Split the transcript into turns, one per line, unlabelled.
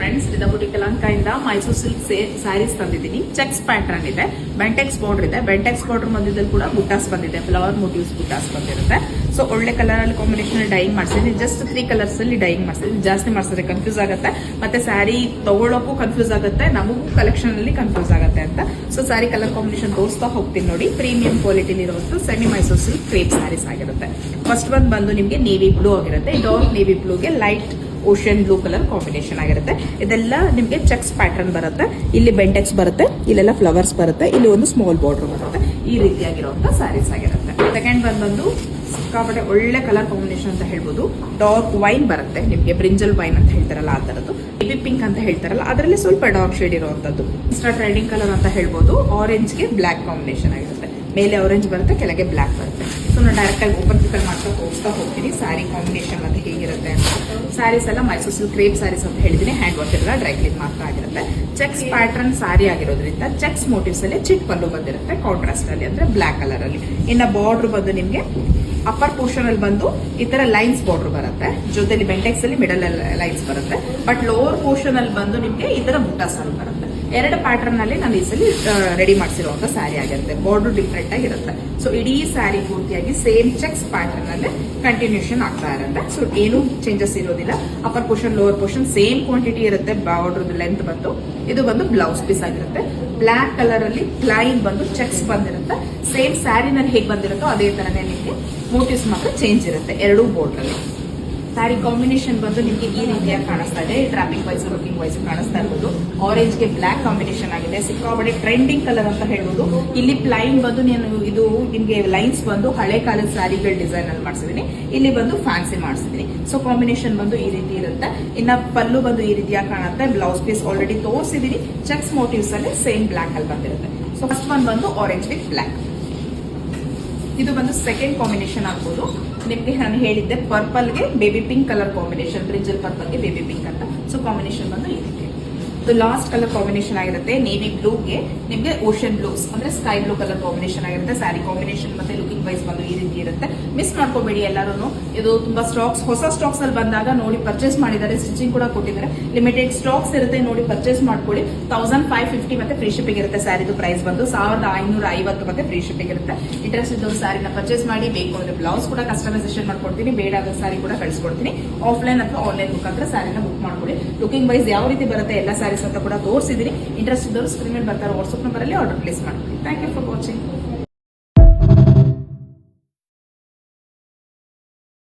Friends, ರಿದಬುಟಿ ಕಲಂಕಾಯಿಂದ Mysuru silk saris ತಂದಿದ್ದೀನಿ. Cheques pattern ಇದೆ, Bentex border ಇದೆ. ಬೆಂಟೆಕ್ಸ್ ಬಾರ್ಡರ್ ಮಧ್ಯದಲ್ಲಿ ಕೂಡ ಬುಟ್ಟಾಸ್ ಬಂದಿದೆ, ಫ್ಲವರ್ ಮೋಟಿವ್ಸ್ ಬುಟ್ಟಾಸ್ ಬಂದಿರುತ್ತೆ. ಸೊ ಒಳ್ಳೆ ಕಲರ್ ಅಲ್ಲಿ ಕಾಂಬಿನೇಷನ್ ಡೈಯಿಂಗ್ ಮಾಡಿಸಿದ್ದೀನಿ. ಜಸ್ಟ್ 3 ಕಲರ್ಸ್ ಅಲ್ಲಿ ಡೈಯಿಂಗ್ ಮಾಡಿಸಿದ್ದೀನಿ. ಜಾಸ್ತಿ ಮಾಡಿಸಿದ್ರೆ ಕನ್ಫ್ಯೂಸ್ ಆಗುತ್ತೆ, ಮತ್ತೆ ಸ್ಯಾರಿ ತಗೊಳ್ಳೋಕ್ಕೂ ಕನ್ಫ್ಯೂಸ್ ಆಗುತ್ತೆ, ನಮಗೂ ಕಲೆಕ್ಷನ್ ಅಲ್ಲಿ ಕನ್ಫ್ಯೂಸ್ ಆಗುತ್ತೆ ಅಂತ. ಸೊ ಸ್ಯಾರಿ ಕಲರ್ ಕಾಂಬಿನೇಷನ್ ತೋರಿಸ್ತಾ ಹೋಗ್ತೀನಿ ನೋಡಿ. ಪ್ರೀಮಿಯಂ ಕ್ವಾಲಿಟಿ ಇರುವಂತ semi Mysuru silk crepe sarees ಆಗಿರುತ್ತೆ. ಫಸ್ಟ್ ಒಂದು ಬಂದು ನಿಮಗೆ ನೇವಿ ಬ್ಲೂ ಆಗಿರುತ್ತೆ. ಡಾರ್ಕ್ ನೇವಿ ಬ್ಲೂಗೆ light ocean blue colour combination ಆಗಿರುತ್ತೆ. ಇದೆಲ್ಲ ನಿಮಗೆ ಚೆಕ್ಸ್ ಪ್ಯಾಟರ್ನ್ ಬರುತ್ತೆ. ಇಲ್ಲಿ ಬೆಂಟೆಕ್ಸ್ ಬರುತ್ತೆ, ಇಲ್ಲೆಲ್ಲ ಫ್ಲವರ್ಸ್ ಬರುತ್ತೆ, ಇಲ್ಲಿ ಒಂದು ಸ್ಮಾಲ್ ಬಾರ್ಡರ್ ಬರುತ್ತೆ. ಈ ರೀತಿಯಾಗಿರುವಂತ ಸ್ಯಾರೀಸ್ ಆಗಿರುತ್ತೆ. ಸೆಕೆಂಡ್ ಬಂದು ಸಿಕ್ಕಾಪಟ್ಟೆ ಒಳ್ಳೆ ಕಲರ್ ಕಾಂಬಿನೇಷನ್ ಅಂತ ಹೇಳ್ಬೋದು. ಡಾರ್ಕ್ ವೈನ್ ಬರುತ್ತೆ, ನಿಮಗೆ ಬ್ರಿಂಜಲ್ ವೈನ್ ಅಂತ ಹೇಳ್ತಾರಲ್ಲ ಆ ತರದ್ದು. ಬೇಬಿ ಪಿಂಕ್ ಅಂತ ಹೇಳ್ತಾರಲ್ಲ ಅದರಲ್ಲಿ ಸ್ವಲ್ಪ ಡಾರ್ಕ್ ಶೇಡ್ ಇರುವಂತದ್ದು. ಇನ್ಸ್ಟಾ ಟ್ರೆಂಡಿಂಗ್ ಕಲರ್ ಅಂತ ಹೇಳ್ಬೋದು. ಆರೆಂಜ್ಗೆ ಬ್ಲಾಕ್ ಕಾಂಬಿನೇಷನ್ ಆಗಿರುತ್ತೆ. ಮೇಲೆ ಆರೆಂಜ್ ಬರುತ್ತೆ, ಕೆಳಗೆ ಬ್ಲಾಕ್ ಬರುತ್ತೆ. ಸೊ ನಾನು ಡೈರೆಕ್ಟ್ ಆಗಿ ಓಪನ್ ಪಿಕಲ್ ಮಾಡ್ತಾ ಹೋಗ್ತಾ ಹೋಗ್ತೀನಿ ಸ್ಯಾರಿ ಕಾಂಬಿನೇಷನ್ ಮತ್ತೆ ಹೇಗಿರುತ್ತೆ ಅಂತ. ಸ್ಯಾರೀಸ್ ಎಲ್ಲ ಮೈಸೂರು ಸಿಲ್ಕ್ ಕ್ರೇಪ್ ಸ್ಯಾರೀಸ್ ಅಂತ ಹೇಳಿದೀನಿ. ಹ್ಯಾಂಡ್ ವಾಶ್ ಎಲ್ಲ ಡ್ರೈ ಕ್ಲೀನ್ ಮಾತ್ರ ಆಗಿರುತ್ತೆ. ಚೆಕ್ಸ್ ಪ್ಯಾಟರ್ನ್ ಸ್ಯಾರಿ ಆಗಿರೋದ್ರಿಂದ ಚೆಕ್ಸ್ ಮೋಟಿವ್ಸ್ ಅಲ್ಲಿ ಚಿಕ್ ಪಲ್ಲು ಬಂದಿರುತ್ತೆ, ಕಾಂಟ್ರಾಸ್ಟ್ ಅಲ್ಲಿ ಅಂದ್ರೆ ಬ್ಲಾಕ್ ಕಲರ್ ಅಲ್ಲಿ. ಇನ್ನ ಬಾರ್ಡರ್ ಬಂದು ನಿಮ್ಗೆ ಅಪ್ಪರ್ ಪೋರ್ಷನ್ ಅಲ್ಲಿ ಬಂದು ಈ ತರ ಲೈನ್ಸ್ ಬಾರ್ಡರ್ ಬರುತ್ತೆ, ಜೊತೆಲಿ ಬೆಂಟೆಕ್ಸ್ ಅಲ್ಲಿ ಮಿಡಲ್ ಲೈನ್ಸ್ ಬರುತ್ತೆ. ಬಟ್ ಲೋವರ್ ಪೋರ್ಷನ್ ಅಲ್ಲಿ ಬಂದು ನಿಮ್ಗೆ ಈ ತರ ಬುಟ್ಟಾಸ್ ಅಲ್ಲಿ ಬರುತ್ತೆ. ಎರಡು ಪ್ಯಾಟರ್ನ್ ಅಲ್ಲಿ ನಾನು ಈ ಸಲ ರೆಡಿ ಮಾಡಿಸಿರುವಂತ ಸ್ಯಾರಿ ಆಗಿರುತ್ತೆ. ಬಾರ್ಡರ್ ಡಿಫ್ರೆಂಟ್ ಆಗಿರುತ್ತೆ. ಸೊ ಇಡೀ ಸ್ಯಾರಿ ಪೂರ್ತಿಯಾಗಿ ಸೇಮ್ ಚೆಕ್ಸ್ ಪ್ಯಾಟರ್ನ್ ಅಲ್ಲಿ ಕಂಟಿನ್ಯೂಷನ್ ಆಗ್ತಾ ಇರುತ್ತೆ. ಸೊ ಏನು ಚೇಂಜಸ್ ಇರೋದಿಲ್ಲ. Upper portion lower portion same quantity ಇರುತ್ತೆ. ಬಾರ್ಡರ್ ಲೆಂತ್ ಬಂದು ಇದು ಬಂದು ಬ್ಲೌಸ್ ಪೀಸ್ ಆಗಿರುತ್ತೆ. ಬ್ಲಾಕ್ ಕಲರ್ ಅಲ್ಲಿ ಪ್ಲೈನ್ ಬಂದು ಚೆಕ್ಸ್ ಬಂದಿರುತ್ತೆ. ಸೇಮ್ ಸ್ಯಾರಿನಲ್ಲಿ ಹೇಗೆ ಬಂದಿರುತ್ತೋ ಅದೇ ತರನೇ ನಿಮಗೆ ಮೋಟಿವ್ಸ್ ಮಾತ್ರ ಚೇಂಜ್ ಇರುತ್ತೆ ಎರಡೂ ಬಾರ್ಡರ್ ಅಲ್ಲಿ. ಸ್ಯಾರಿ ಕಾಂಬಿನೇಷನ್ ಬಂದು ನಿಮಗೆ ಈ ರೀತಿಯಾಗಿ ಕಾಣಿಸ್ತಾ ಇದೆ. ಟ್ರಾಫಿಕ್ ವೈಸ್ ಲುಕಿಂಗ್ ವೈಸ್ ಕಾಣಿಸ್ತಾ ಇರ್ಬೋದು. ಆರೆಂಜ್ಗೆ ಬ್ಲಾಕ್ ಕಾಂಬಿನೇಷನ್ ಆಗಿದೆ. ಸಿಕ್ಕಾಪಟ್ಟೆ ಟ್ರೆಂಡಿಂಗ್ ಕಲರ್ ಅಂತ ಹೇಳ್ಬೋದು. ಇಲ್ಲಿ ಪ್ಲೈನ್ ಬಂದು ನಾನು ಇದು ನಿಮಗೆ ಲೈನ್ಸ್ ಬಂದು ಹಳೆ ಕಾಲದ ಸ್ಯಾರಿಗಳ ಡಿಸೈನ್ ಅಲ್ಲಿ ಮಾಡಿಸಿದೀನಿ. ಇಲ್ಲಿ ಬಂದು ಫ್ಯಾನ್ಸಿ ಮಾಡಿಸಿದೀನಿ. ಸೊ ಕಾಂಬಿನೇಷನ್ ಬಂದು ಈ ರೀತಿ ಇರುತ್ತೆ. ಇನ್ನ ಪಲ್ಲು ಬಂದು ಈ ರೀತಿಯಾಗಿ ಕಾಣುತ್ತೆ. ಬ್ಲೌಸ್ ಪೀಸ್ ಆಲ್ರೆಡಿ ತೋರಿಸಿದೀನಿ. ಚೆಕ್ಸ್ ಮೋಟಿವ್ಸ್ ಅಲ್ಲಿ ಸೇಮ್ ಬ್ಲಾಕ್ ಅಲ್ಲಿ ಬಂದಿರುತ್ತೆ. ಸೊ ಫಸ್ಟ್ ಒನ್ ಬಂದು ಆರೆಂಜ್ ವಿತ್ ಬ್ಲಾಕ್. ಇದು ಬಂದು ಸೆಕೆಂಡ್ ಕಾಂಬಿನೇಷನ್ ಆಗ್ಬೋದು. ನಿಮಗೆ ನಾನು ಹೇಳಿದ್ದೆ ಪರ್ಪಲ್ಗೆ baby pink colour combination, brinjal ಪರ್ಪಲ್ಗೆ ಬೇಬಿ ಪಿಂಕ್ ಅಂತ. ಸೊ ಕಾಂಬಿನೇಷನ್ ಬಂದು ಈ ರೀತಿ. ಇದು ಲಾಸ್ಟ್ ಕಲರ್ ಕಾಂಬಿನೇಷನ್ ಆಗಿರುತ್ತೆ. ನೇವಿ ಬ್ಲೂಗೆ ನಿಮಗೆ ಓಷನ್ ಬ್ಲೂಸ್ ಅಂದ್ರೆ ಸ್ಕೈ ಬ್ಲೂ ಕಲರ್ ಕಾಂಬಿನೇಷನ್ ಆಗಿರುತ್ತೆ. ಸ್ಯಾರಿ ಕಾಂಬಿನೇಷನ್ ಮತ್ತೆ ಲುಕಿಂಗ್ ವೈಸ್ ಬಂದು ಈ ರೀತಿ ಇರುತ್ತೆ. ಮಿಸ್ ಮಾಡ್ಕೋಬೇಡಿ ಎಲ್ಲರೂ. ಇದು ತುಂಬಾ ಸ್ಟಾಕ್ಸ್, ಹೊಸ ಸ್ಟಾಕ್ಸ್ ಅಲ್ಲಿ ಬಂದಾಗ ನೋಡಿ ಪರ್ಚೇಸ್ ಮಾಡಿದ್ದಾರೆ. ಸ್ಟಿಚಿಂಗ್ ಕೂಡ ಕೊಟ್ಟಿದ್ದಾರೆ. ಲಿಮಿಟೆಡ್ ಸ್ಟಾಕ್ಸ್ ಇರುತ್ತೆ, ನೋಡಿ ಪರ್ಚೇಸ್ ಮಾಡ್ಕೊಳ್ಳಿ. 1550 ಮತ್ತೆ ಫ್ರೀ ಶಿಪ್ಪಿಂಗ್ ಇರುತ್ತೆ. ಸ್ಯಾರಿದು ಪ್ರೈಸ್ ಬಂದು 1550 ಮತ್ತೆ ಫ್ರೀ ಶಿಪ್ಪಿಂಗ್ ಇರುತ್ತೆ. ಇಂಟ್ರೆಸ್ಟ್ ಇದ್ದವರು ಸ್ಯಾರಿನ ಪರ್ಚೇಸ್ ಮಾಡಿ. ಬೇಕು ಅಂದ್ರೆ ಬ್ಲೌಸ್ ಕೂಡ ಕಸ್ಟಮೈಸೇಷನ್ ಮಾಡ್ಕೊಡ್ತೀನಿ. ಬೇಡ ಅಂದ್ರೆ ಸ್ಯಾರಿ ಕೂಡ ಕಳಿಸ್ಕೊಡ್ತೀನಿ. ಆಫ್ಲೈನ್ ಅಥವಾ ಆನ್ಲೈನ್ ಮುಖಾಂತರ ಸ್ಯಾರಿನ ಬುಕ್ ಮಾಡ್ಕೊಳ್ಳಿ. ಲುಕಿಂಗ್ ವೈಸ್ ಯಾವ ರೀತಿ ಬರುತ್ತೆ ಎಲ್ಲ ಸ್ಯಾರೀಸ್ ಅಂತ ಕೂಡ ತೋರಿಸಿದೀನಿ. ಇಂಟ್ರೆಸ್ಟ್ ಇದ್ದವರು ಸ್ಕ್ರೀನ್ ಮೇಲೆ ಬರ್ತಾರೆ ವಾಟ್ಸ್ಆಪ್ ನಂಬರ್ ಅಲ್ಲಿ ಆರ್ಡರ್ ಪ್ಲೇಸ್ ಮಾಡ್ಕೊಳ್ಳಿ. Thank you for watching.